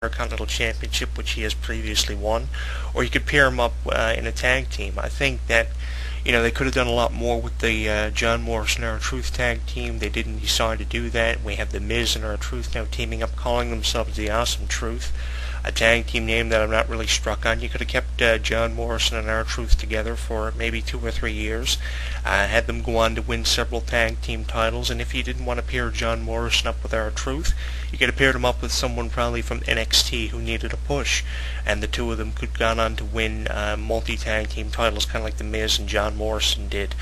Intercontinental Championship, which he has previously won, or you could pair him up in a tag team. I think that they could have done a lot more with the John Morrison and R-Truth tag team. They didn't decide to do that. We have The Miz and R-Truth now teaming up, calling themselves the Awesome Truth, a tag team name that I'm not really struck on. You could have kept John Morrison and R-Truth together for maybe 2 or 3 years, had them go on to win several tag team titles, and if you didn't want to pair John Morrison up with R-Truth, you could have paired him up with someone probably from NXT who needed a push, and the two of them could have gone on to win multi-tag team titles, kind of like The Miz and John Morrison did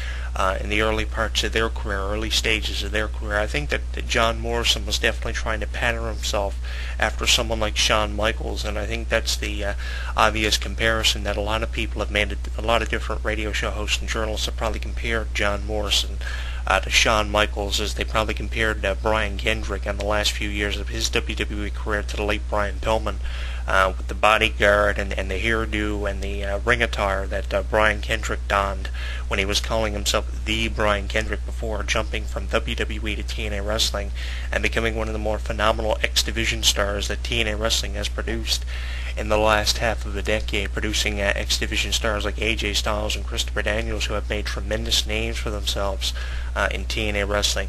in the early parts of their career, early stages of their career. I think that John Morrison was definitely trying to pattern himself after someone like Shawn Michaels, and I think that's the obvious comparison that a lot of people have made. A lot of different radio show hosts and journalists have probably compared John Morrison to Shawn Michaels, as they probably compared Brian Kendrick in the last few years of his WWE career to the late Brian Pillman, with the bodyguard and the hairdo and the ring attire that Brian Kendrick donned when he was calling himself the Brian Kendrick before jumping from WWE to TNA Wrestling and becoming one of the more phenomenal X Division stars that TNA Wrestling has produced in the last half of the decade, producing X Division stars like AJ Styles and Christopher Daniels, who have made tremendous names for themselves in TNA Wrestling.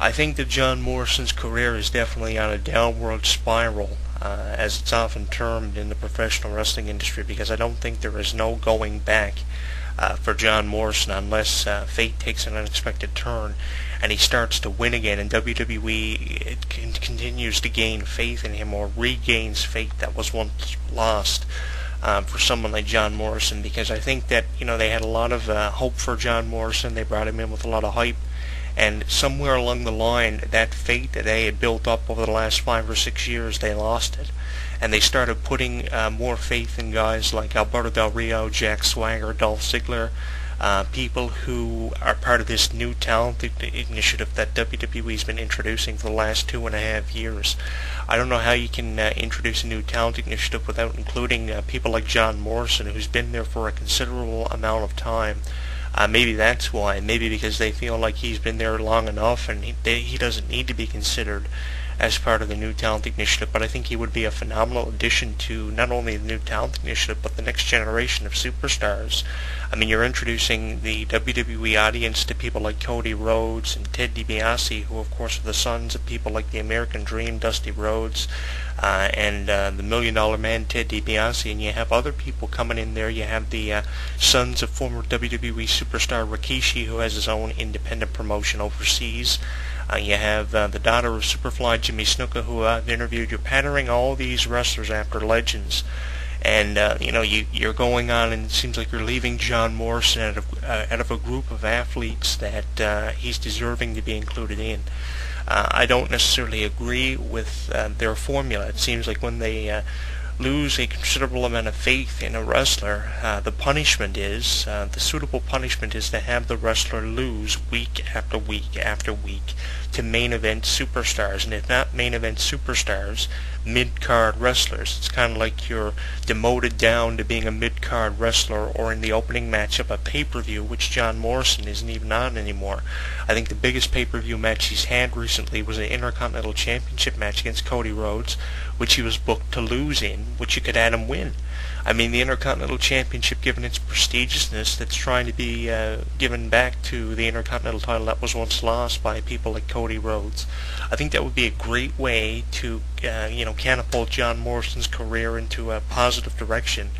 I think that John Morrison's career is definitely on a downward spiral, as it's often termed in the professional wrestling industry, because I don't think there is no going back for John Morrison unless fate takes an unexpected turn and he starts to win again, and WWE continues to gain faith in him, or regains faith that was once lost for someone like John Morrison, because I think that they had a lot of hope for John Morrison. They brought him in with a lot of hype, and somewhere along the line, that faith that they had built up over the last 5 or 6 years, they lost it. And they started putting more faith in guys like Alberto Del Rio, Jack Swagger, Dolph Ziggler, people who are part of this new talent initiative that WWE's been introducing for the last 2.5 years. I don't know how you can introduce a new talent initiative without including people like John Morrison, who's been there for a considerable amount of time. Maybe that's why. Maybe because they feel like he's been there long enough and he doesn't need to be considered as part of the New Talent Initiative. But I think he would be a phenomenal addition to not only the New Talent Initiative, but the next generation of superstars. I mean, you're introducing the WWE audience to people like Cody Rhodes and Ted DiBiase, who of course are the sons of people like the American Dream, Dusty Rhodes, and the Million Dollar Man, Ted DiBiase, and you have other people coming in there. You have the sons of former WWE superstar Rikishi, who has his own independent promotion overseas. You have the daughter of Superfly Jimmy Snuka, who I've interviewed. You're patterning all these wrestlers after legends, and you're going on, and it seems like you're leaving John Morrison out of a group of athletes that he's deserving to be included in. I don't necessarily agree with their formula. It seems like when they lose a considerable amount of faith in a wrestler, the suitable punishment is to have the wrestler lose week after week after week to main event superstars, and if not main event superstars, mid-card wrestlers. It's kind of like you're demoted down to being a mid-card wrestler, or in the opening match of a pay-per-view, which John Morrison isn't even on anymore. I think the biggest pay-per-view match he's had recently was an Intercontinental Championship match against Cody Rhodes, which he was booked to lose in, which you could have him win. I mean, the Intercontinental Championship, given its prestigiousness, that's trying to be given back to the Intercontinental title that was once lost by people like Cody Rhodes. I think that would be a great way to, catapult John Morrison's career into a positive direction.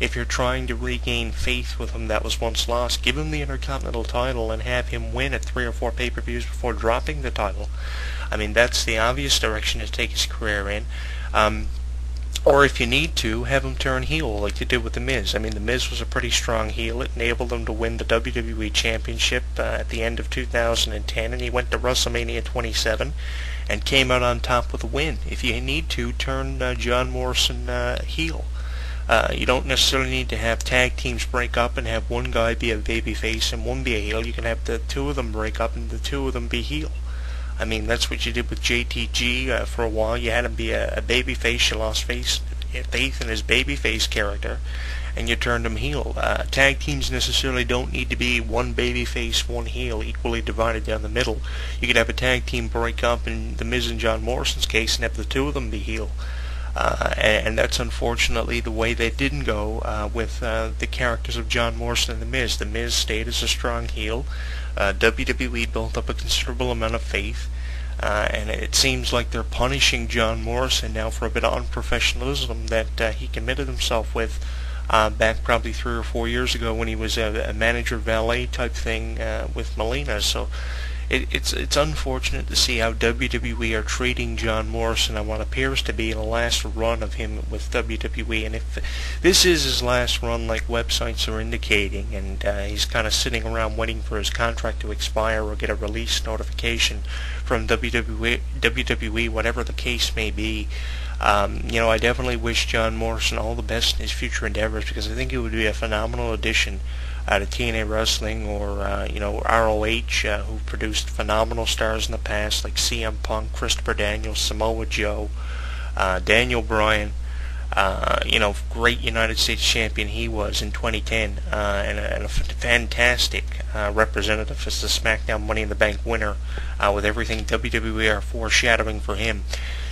If you're trying to regain faith with him that was once lost, give him the Intercontinental title and have him win at 3 or 4 pay-per-views before dropping the title. I mean, that's the obvious direction to take his career in. Or if you need to, have him turn heel like you did with The Miz. I mean, The Miz was a pretty strong heel. It enabled him to win the WWE Championship at the end of 2010, and he went to WrestleMania 27 and came out on top with a win. If you need to, turn John Morrison heel. You don't necessarily need to have tag teams break up and have one guy be a babyface and one be a heel. You can have the two of them break up and the two of them be heel. I mean, that's what you did with JTG for a while. You had him be a babyface. You lost faith in his babyface character, and you turned him heel. Tag teams necessarily don't need to be one babyface, one heel, equally divided down the middle. You could have a tag team break up in The Miz and John Morrison's case and have the two of them be heel. and that's unfortunately the way they didn't go with the characters of John Morrison and The Miz. The Miz stayed as a strong heel. WWE built up a considerable amount of faith, and it seems like they're punishing John Morrison now for a bit of unprofessionalism that he committed himself with back probably 3 or 4 years ago when he was a manager valet type thing with Melina. So it's unfortunate to see how WWE are treating John Morrison on what appears to be the last run of him with WWE. And if this is his last run, like websites are indicating, and he's kind of sitting around waiting for his contract to expire or get a release notification from WWE, whatever the case may be, I definitely wish John Morrison all the best in his future endeavors, because I think it would be a phenomenal addition to TNA Wrestling, or ROH, who produced phenomenal stars in the past like CM Punk, Christopher Daniels, Samoa Joe, Daniel Bryan. Great United States champion he was in 2010, and a fantastic representative as the SmackDown Money in the Bank winner, with everything WWE are foreshadowing for him.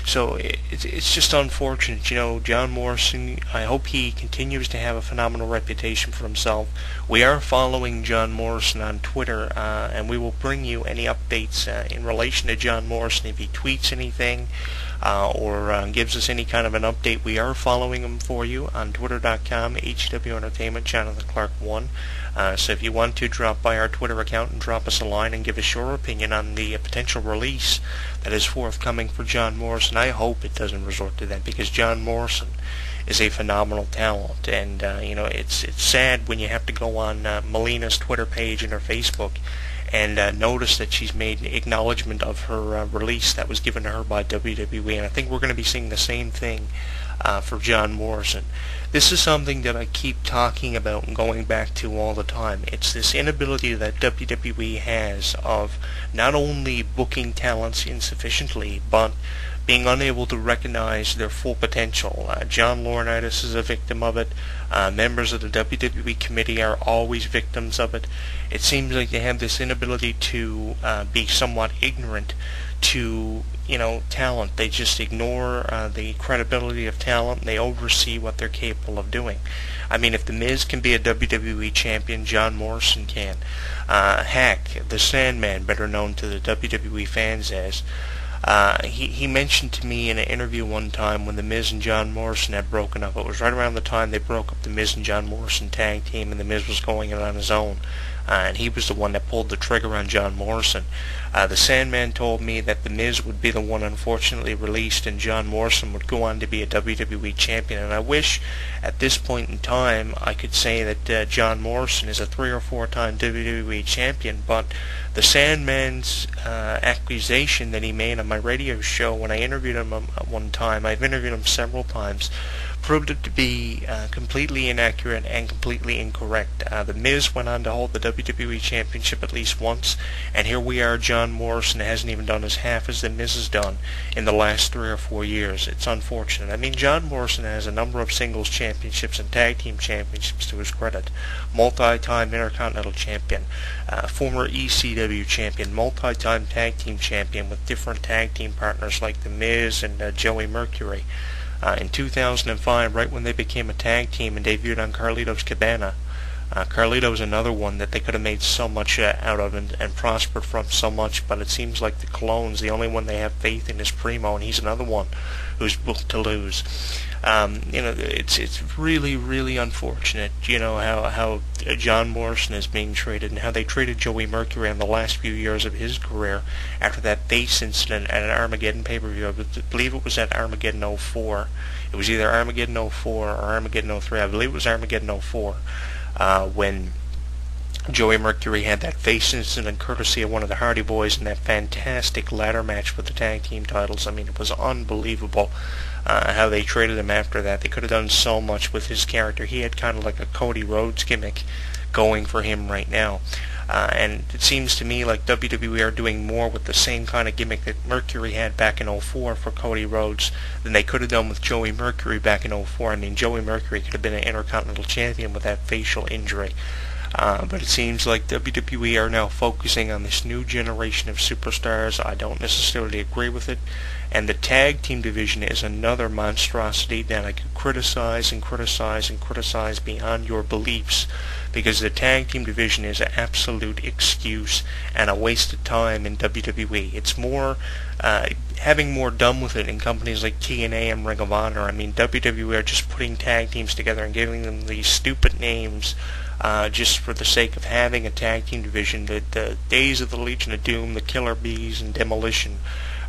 So it's just unfortunate, John Morrison. I hope he continues to have a phenomenal reputation for himself. We are following John Morrison on Twitter, and we will bring you any updates in relation to John Morrison. If he tweets anything or gives us any kind of an update, we are following him for you on Twitter.com, HW Entertainment, Jonathan Clarke 1. So if you want to, drop by our Twitter account and drop us a line and give us your opinion on the potential release that is forthcoming for John Morrison. I hope it doesn't resort to that, because John Morrison is a phenomenal talent, and it's sad when you have to go on Melina's Twitter page and her Facebook and notice that she's made acknowledgement of her release that was given to her by WWE, and I think we're going to be seeing the same thing for John Morrison. This is something that I keep talking about and going back to all the time. It's this inability that WWE has of not only booking talents insufficiently, but being unable to recognize their full potential. John Laurinaitis is a victim of it. Members of the WWE committee are always victims of it. It seems like they have this inability to be somewhat ignorant to talent. They just ignore the credibility of talent, and they oversee what they're capable of doing. I mean, if The Miz can be a WWE champion, John Morrison can. Heck, the Sandman, better known to the WWE fans as, he mentioned to me in an interview one time when The Miz and John Morrison had broken up. It was right around the time they broke up the Miz and John Morrison tag team, and The Miz was going it on his own. And he was the one that pulled the trigger on John Morrison. The Sandman told me that The Miz would be the one unfortunately released, and John Morrison would go on to be a WWE champion. And I wish at this point in time I could say that John Morrison is a 3 or 4 time WWE champion, but the Sandman's accusation that he made on my radio show when I interviewed him one time, I've interviewed him several times, proved it to be completely inaccurate and completely incorrect. The Miz went on to hold the WWE Championship at least once, and here we are, John Morrison hasn't even done as half as The Miz has done in the last 3 or 4 years. It's unfortunate. I mean, John Morrison has a number of singles championships and tag team championships to his credit. Multi-time Intercontinental Champion, former ECW Champion, multi-time tag team champion with different tag team partners like The Miz and Joey Mercury. In 2005, right when they became a tag team and debuted on Carlito's Cabana, Carlito's another one that they could have made so much out of and prospered from so much, but it seems like the Cologne's the only one they have faith in is Primo, and he's another one who's booked to lose. It's really, really unfortunate, how John Morrison is being treated, and how they treated Joey Mercury in the last few years of his career after that face incident at an Armageddon pay-per-view. I believe it was at Armageddon 04. It was either Armageddon 04 or Armageddon 03. I believe it was Armageddon 04, when Joey Mercury had that face incident courtesy of one of the Hardy Boys in that fantastic ladder match for the tag team titles. I mean, it was unbelievable how they treated him after that. They could have done so much with his character. He had kind of like a Cody Rhodes gimmick going for him right now. And it seems to me like WWE are doing more with the same kind of gimmick that Mercury had back in 04 for Cody Rhodes than they could have done with Joey Mercury back in 04. I mean, Joey Mercury could have been an Intercontinental Champion with that facial injury. But it seems like WWE are now focusing on this new generation of superstars. I don't necessarily agree with it. And the tag team division is another monstrosity that I could criticize and criticize and criticize beyond your beliefs, because the tag team division is an absolute excuse and a waste of time in WWE. It's more having more done with it in companies like TNA and Ring of Honor. I mean, WWE are just putting tag teams together and giving them these stupid names just for the sake of having a tag team division. The days of the Legion of Doom, the Killer Bees, and Demolition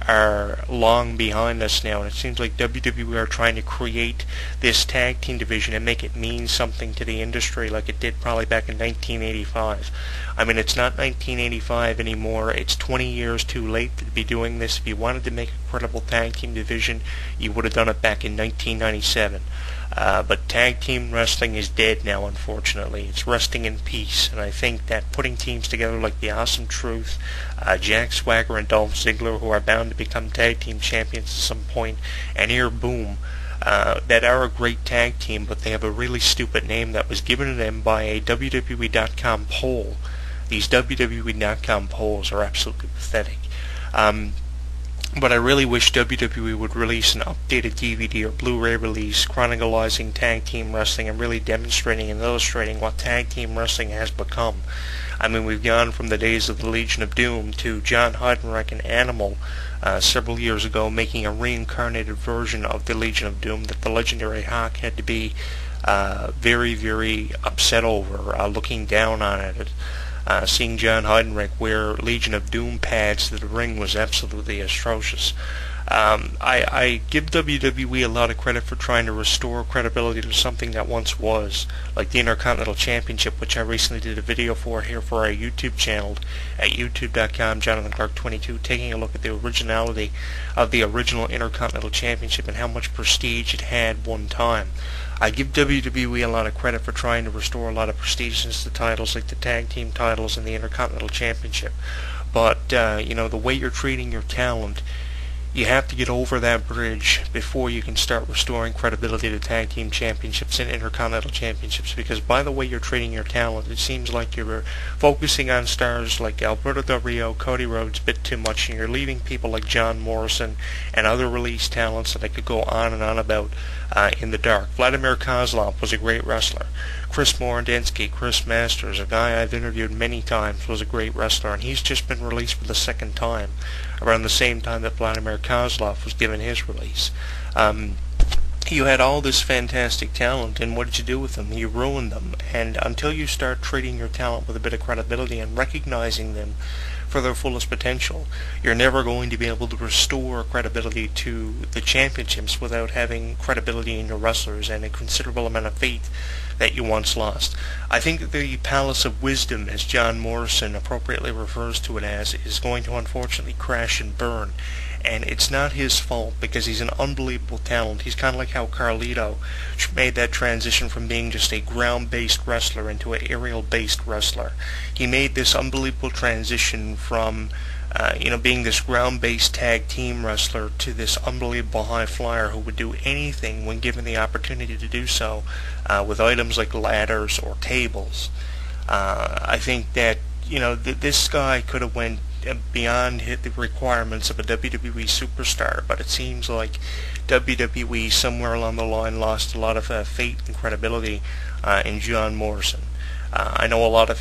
are long behind us now, and it seems like WWE are trying to create this tag team division and make it mean something to the industry like it did probably back in 1985. I mean, it's not 1985 anymore. It's 20 years too late to be doing this. If you wanted to make a credible tag team division, you would have done it back in 1997. But tag team wrestling is dead now, unfortunately. It's resting in peace, and I think that putting teams together like the Awesome Truth, Jack Swagger and Dolph Ziggler, who are bound to become tag team champions at some point, and Air Boom, that are a great tag team, but they have a really stupid name that was given to them by a WWE.com poll. These WWE.com polls are absolutely pathetic. But I really wish WWE would release an updated DVD or Blu-ray release chronicalizing tag team wrestling and really demonstrating and illustrating what tag team wrestling has become. I mean, we've gone from the days of the Legion of Doom to John Heidenreich and Animal several years ago making a reincarnated version of the Legion of Doom that the legendary Hawk had to be very, very upset over, looking down on it. Seeing John Heidenreich wear Legion of Doom pads to the ring was absolutely atrocious. I give WWE a lot of credit for trying to restore credibility to something that once was, like the Intercontinental Championship, which I recently did a video for here for our YouTube channel at youtube.com, JonathanClarke22, taking a look at the originality of the original Intercontinental Championship and how much prestige it had one time. I give WWE a lot of credit for trying to restore a lot of prestige into the titles, like the tag team titles and the Intercontinental Championship. But, the way you're treating your talent, you have to get over that bridge before you can start restoring credibility to tag team championships and Intercontinental Championships, because by the way you're treating your talent, it seems like you're focusing on stars like Alberto Del Rio, Cody Rhodes a bit too much, and you're leaving people like John Morrison and other released talents that I could go on and on about in the dark. Vladimir Kozlov was a great wrestler. Chris Morandinsky, Chris Masters, a guy I've interviewed many times, was a great wrestler, and he's just been released for the second time, around the same time that Vladimir Kozlov was given his release. You had all this fantastic talent, and what did you do with them? You ruined them, and until you start treating your talent with a bit of credibility and recognizing them for their fullest potential, you're never going to be able to restore credibility to the championships without having credibility in your wrestlers and a considerable amount of faith that you once lost. I think that the Palace of Wisdom, as John Morrison appropriately refers to it as, is going to unfortunately crash and burn. And it's not his fault, because he's an unbelievable talent. He's kind of like how Carlito made that transition from being just a ground-based wrestler into an aerial-based wrestler. He made this unbelievable transition from being this ground-based tag team wrestler to this unbelievable high flyer who would do anything when given the opportunity to do so with items like ladders or tables. I think that this guy could have went beyond the requirements of a WWE superstar, but it seems like WWE somewhere along the line lost a lot of faith and credibility in John Morrison. I know a lot of